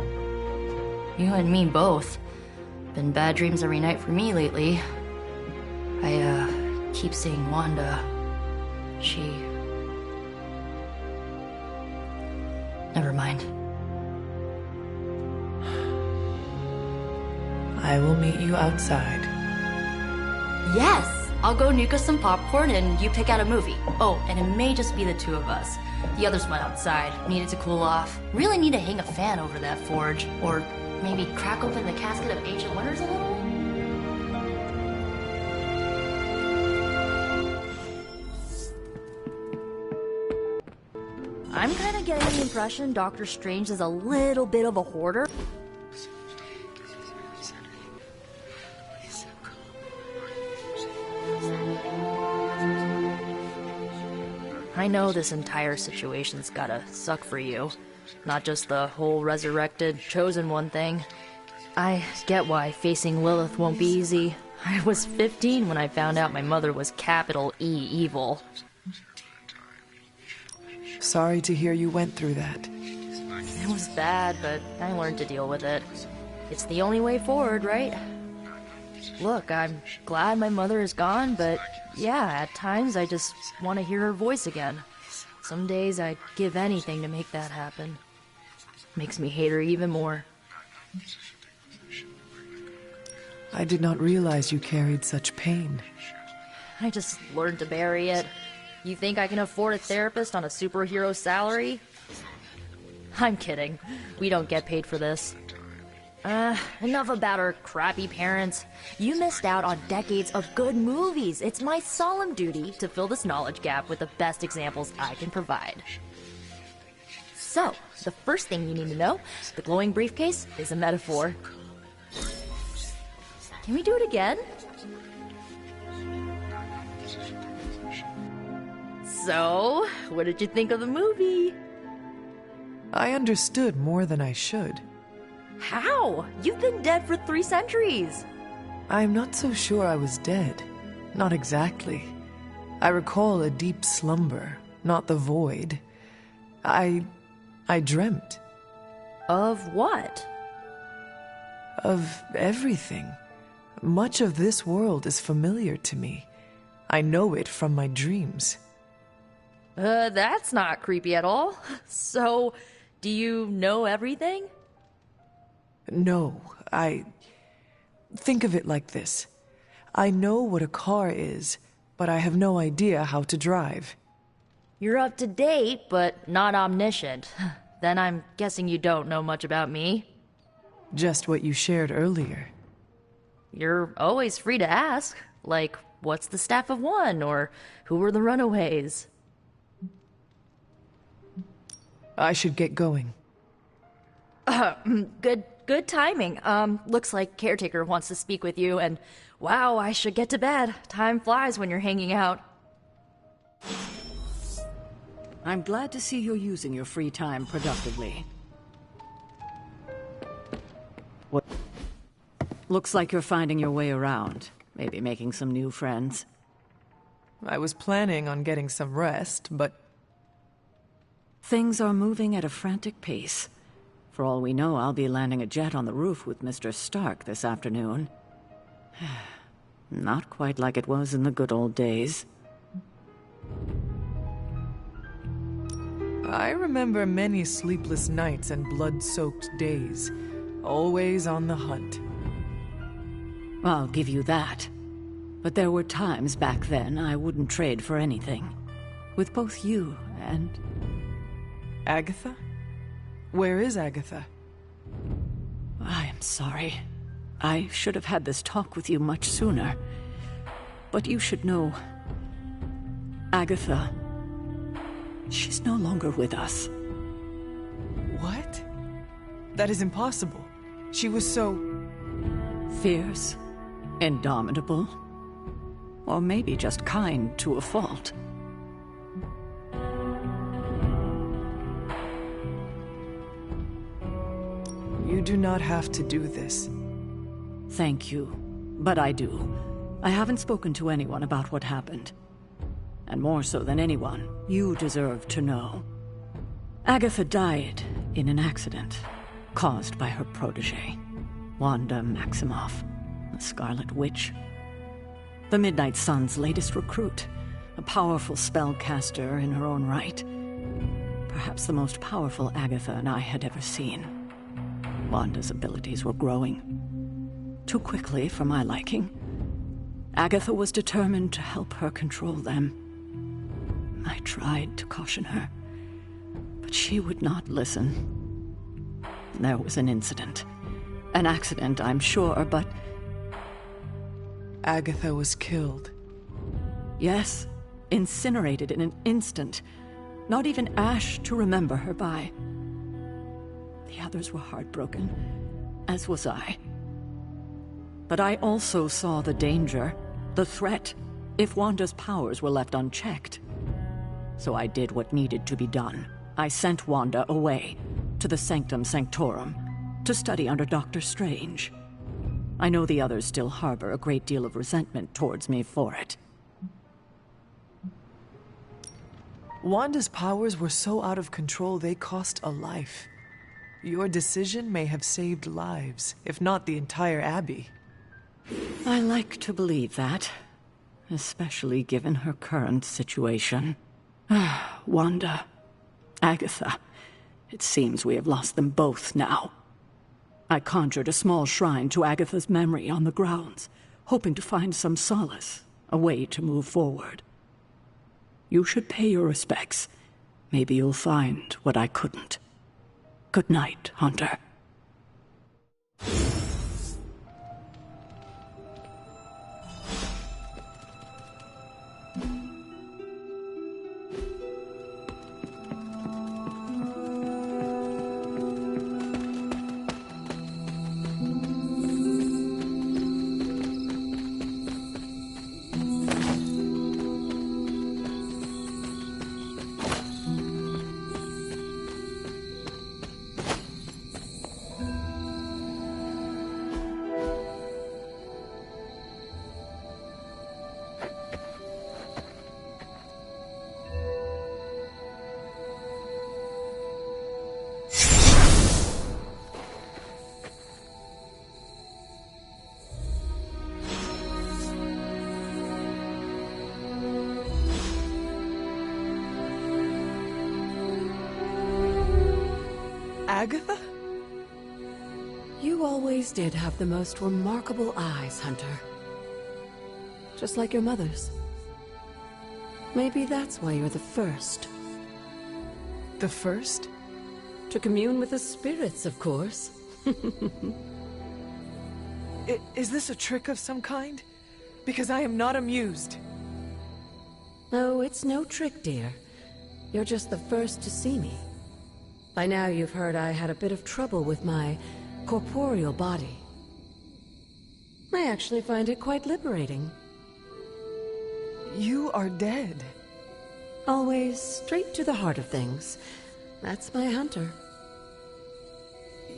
You and me both. Been bad dreams every night for me lately. I, keep seeing Wanda. She... Never mind. I will meet you outside. Yes! I'll go nuke us some popcorn and you pick out a movie. Oh, and it may just be the two of us. The others went outside, needed to cool off. Really need to hang a fan over that forge. Or maybe crack open the casket of ancient wonders a little? I'm kinda getting the impression Doctor Strange is a little bit of a hoarder. I know this entire situation's gotta suck for you. Not just the whole resurrected, chosen one thing. I get why facing Lilith won't be easy. I was 15 when I found out my mother was capital E evil. Sorry to hear you went through that. It was bad, but I learned to deal with it. It's the only way forward, right? Look, I'm glad my mother is gone, but yeah, at times I just want to hear her voice again. Some days I'd give anything to make that happen. Makes me hate her even more. I did not realize you carried such pain. I just learned to bury it. You think I can afford a therapist on a superhero salary? I'm kidding. We don't get paid for this. Enough about our crappy parents. You missed out on decades of good movies. It's my solemn duty to fill this knowledge gap with the best examples I can provide. So, the first thing you need to know, the glowing briefcase is a metaphor. Can we do it again? So, what did you think of the movie? I understood more than I should. How? You've been dead for 3 centuries. I'm not so sure I was dead. Not exactly. I recall a deep slumber, not the void. I dreamt. Of what? Of everything. Much of this world is familiar to me. I know it from my dreams. That's not creepy at all. So, do you know everything? No, think of it like this. I know what a car is, but I have no idea how to drive. You're up to date, but not omniscient. Then I'm guessing you don't know much about me. Just what you shared earlier. You're always free to ask. Like, what's the staff of one? Or who were the runaways? I should get going. Good timing. Looks like Caretaker wants to speak with you, and wow, I should get to bed. Time flies when you're hanging out. I'm glad to see you're using your free time productively. What? Looks like you're finding your way around. Maybe making some new friends. I was planning on getting some rest, but... Things are moving at a frantic pace. For all we know, I'll be landing a jet on the roof with Mr. Stark this afternoon. Not quite like it was in the good old days. I remember many sleepless nights and blood-soaked days, always on the hunt. I'll give you that. But there were times back then I wouldn't trade for anything. With both you and... Agatha? Where is Agatha? I am sorry. I should have had this talk with you much sooner. But you should know... Agatha... She's no longer with us. What? That is impossible. She was so... fierce, indomitable, or maybe just kind to a fault. You do not have to do this. Thank you, but I do. I haven't spoken to anyone about what happened. And more so than anyone, you deserve to know. Agatha died in an accident caused by her protege, Wanda Maximoff, a Scarlet Witch. The Midnight Sun's latest recruit, a powerful spellcaster in her own right. Perhaps the most powerful Agatha and I had ever seen. Wanda's abilities were growing. Too quickly for my liking. Agatha was determined to help her control them. I tried to caution her, but she would not listen. There was an incident. An accident, I'm sure, but... Agatha was killed. Yes, incinerated in an instant. Not even ash to remember her by. The others were heartbroken, as was I. But I also saw the danger, the threat, if Wanda's powers were left unchecked. So I did what needed to be done. I sent Wanda away, to the Sanctum Sanctorum, to study under Dr. Strange. I know the others still harbor a great deal of resentment towards me for it. Wanda's powers were so out of control they cost a life. Your decision may have saved lives, if not the entire Abbey. I like to believe that, especially given her current situation. Wanda, Agatha, it seems we have lost them both now. I conjured a small shrine to Agatha's memory on the grounds, hoping to find some solace, a way to move forward. You should pay your respects. Maybe you'll find what I couldn't. Good night, Hunter. Agatha? You always did have the most remarkable eyes, Hunter. Just like your mother's. Maybe that's why you're the first. The first? To commune with the spirits, of course. Is this a trick of some kind? Because I am not amused. No, it's no trick, dear. You're just the first to see me. By now you've heard I had a bit of trouble with my corporeal body. I actually find it quite liberating. You are dead. Always straight to the heart of things. That's my Hunter.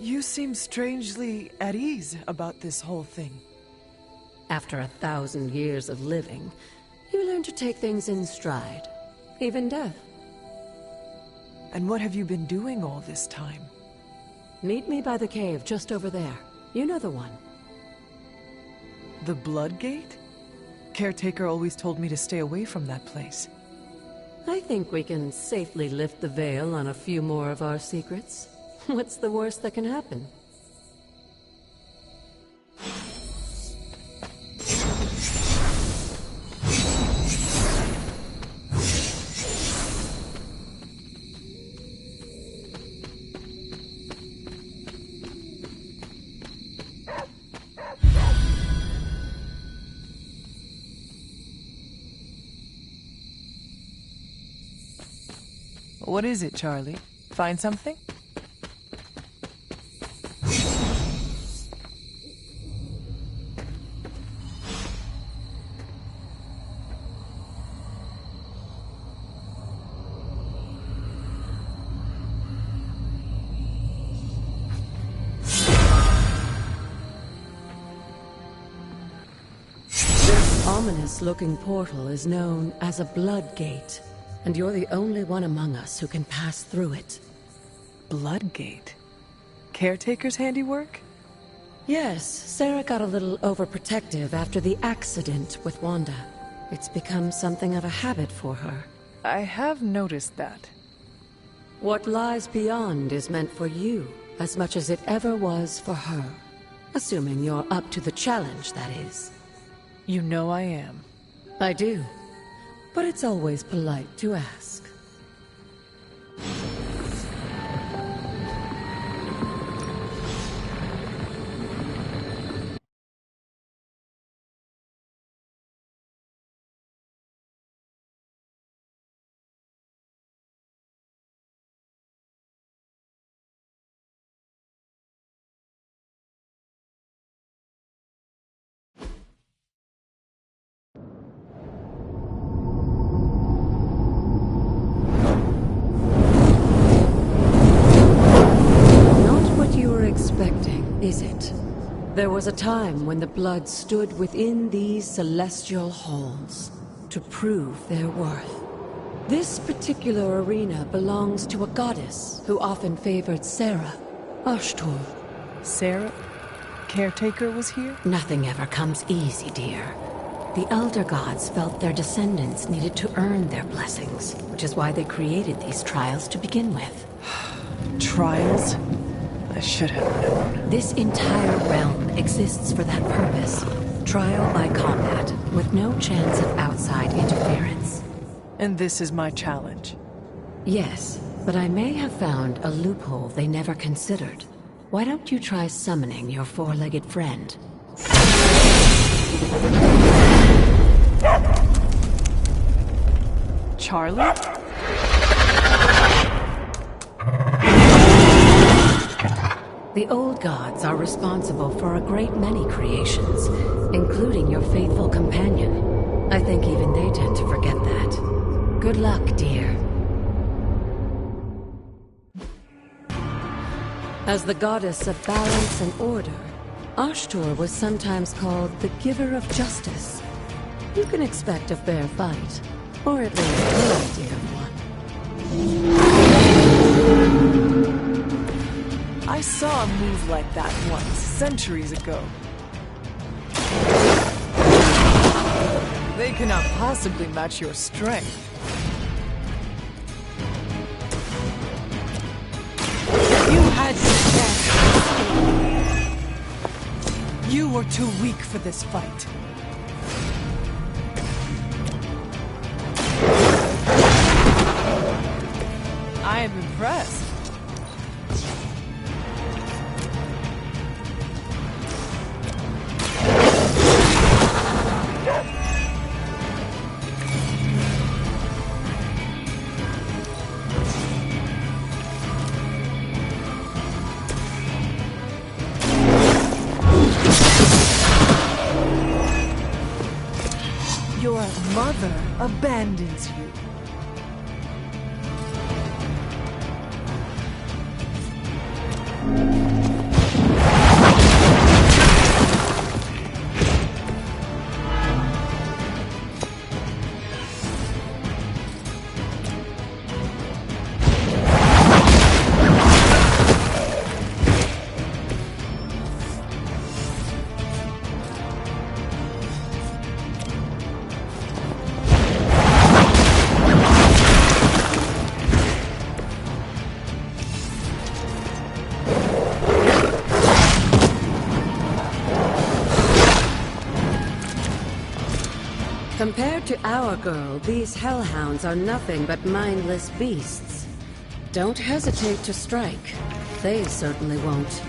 You seem strangely at ease about this whole thing. After 1,000 years of living, you learn to take things in stride, even death. And what have you been doing all this time? Meet me by the cave just over there. You know the one. The Blood Gate? Caretaker always told me to stay away from that place. I think we can safely lift the veil on a few more of our secrets. What's the worst that can happen? What is it, Charlie? Find something? This ominous-looking portal is known as a Blood Gate. And you're the only one among us who can pass through it. Blood Gate? Caretaker's handiwork? Yes, Sarah got a little overprotective after the accident with Wanda. It's become something of a habit for her. I have noticed that. What lies beyond is meant for you, as much as it ever was for her. Assuming you're up to the challenge, that is. You know I am. I do. But it's always polite to ask. Is it? There was a time when the blood stood within these celestial halls to prove their worth. This particular arena belongs to a goddess who often favored Sarah, Ashtor. Sarah? Caretaker was here? Nothing ever comes easy, dear. The Elder Gods felt their descendants needed to earn their blessings, which is why they created these trials to begin with. Trials? I should have known. This entire realm exists for that purpose. Trial by combat, with no chance of outside interference. And this is my challenge? Yes, but I may have found a loophole they never considered. Why don't you try summoning your four-legged friend? Charlie? The old gods are responsible for a great many creations, including your faithful companion. I think even they tend to forget that. Good luck, dear. As the goddess of balance and order, Ashtor was sometimes called the giver of justice. You can expect a fair fight, or at least her idea of one. I saw a move like that once, centuries ago. They cannot possibly match your strength. You had your chance. You were too weak for this fight. I am impressed. Your mother abandons you. Compared to our girl, these hellhounds are nothing but mindless beasts. Don't hesitate to strike. They certainly won't.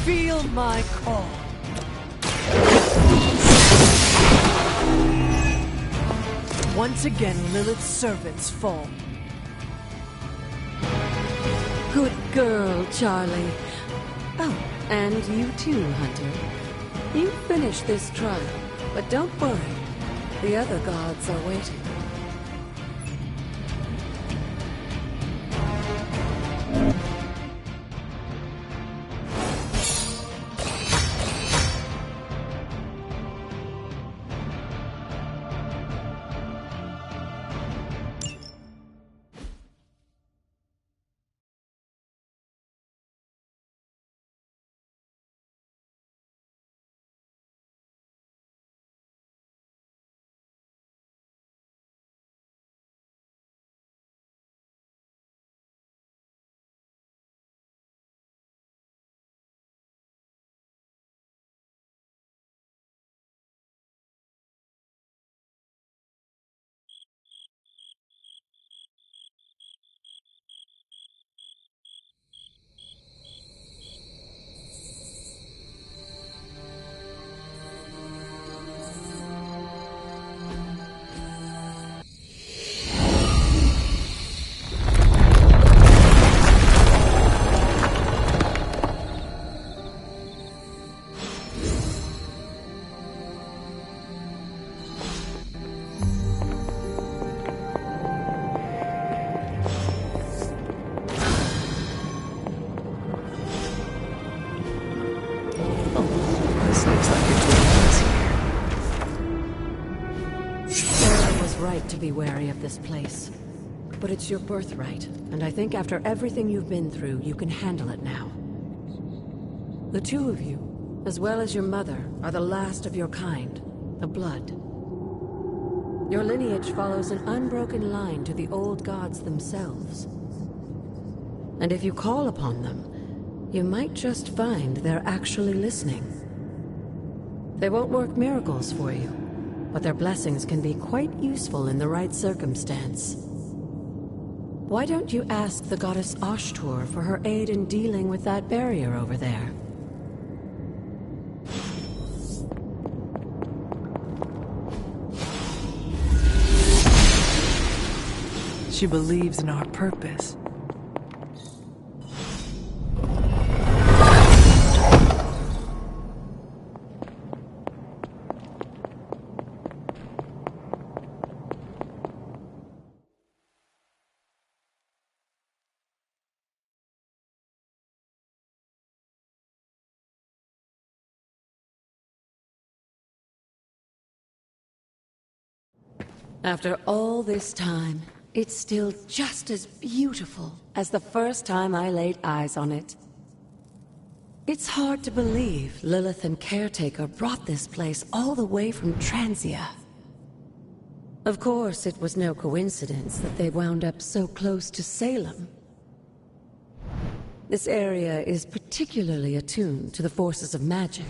Feel my call. Once again, Lilith's servants fall. Good girl, Charlie. Oh, and you too, Hunter. You finished this trial, but don't worry. The other gods are waiting. To be wary of this place. But it's your birthright, and I think after everything you've been through, you can handle it now. The two of you, as well as your mother, are the last of your kind, the Blood. Your lineage follows an unbroken line to the old gods themselves. And if you call upon them, you might just find they're actually listening. They won't work miracles for you, but their blessings can be quite useful in the right circumstance. Why don't you ask the goddess Ashtur for her aid in dealing with that barrier over there? She believes in our purpose. After all this time, it's still just as beautiful as the first time I laid eyes on it. It's hard to believe Lilith and Caretaker brought this place all the way from Transia. Of course, it was no coincidence that they wound up so close to Salem. This area is particularly attuned to the forces of magic.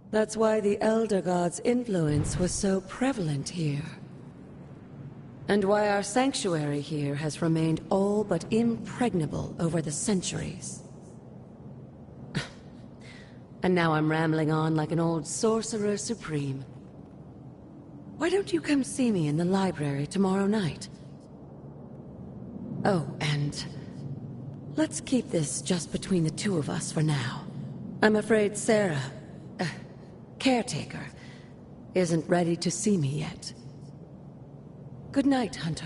That's why the Elder God's influence was so prevalent here. And why our sanctuary here has remained all but impregnable over the centuries. And now I'm rambling on like an old sorcerer supreme. Why don't you come see me in the library tomorrow night? Oh, and let's keep this just between the two of us for now. I'm afraid Sarah, Caretaker, isn't ready to see me yet. Good night, Hunter.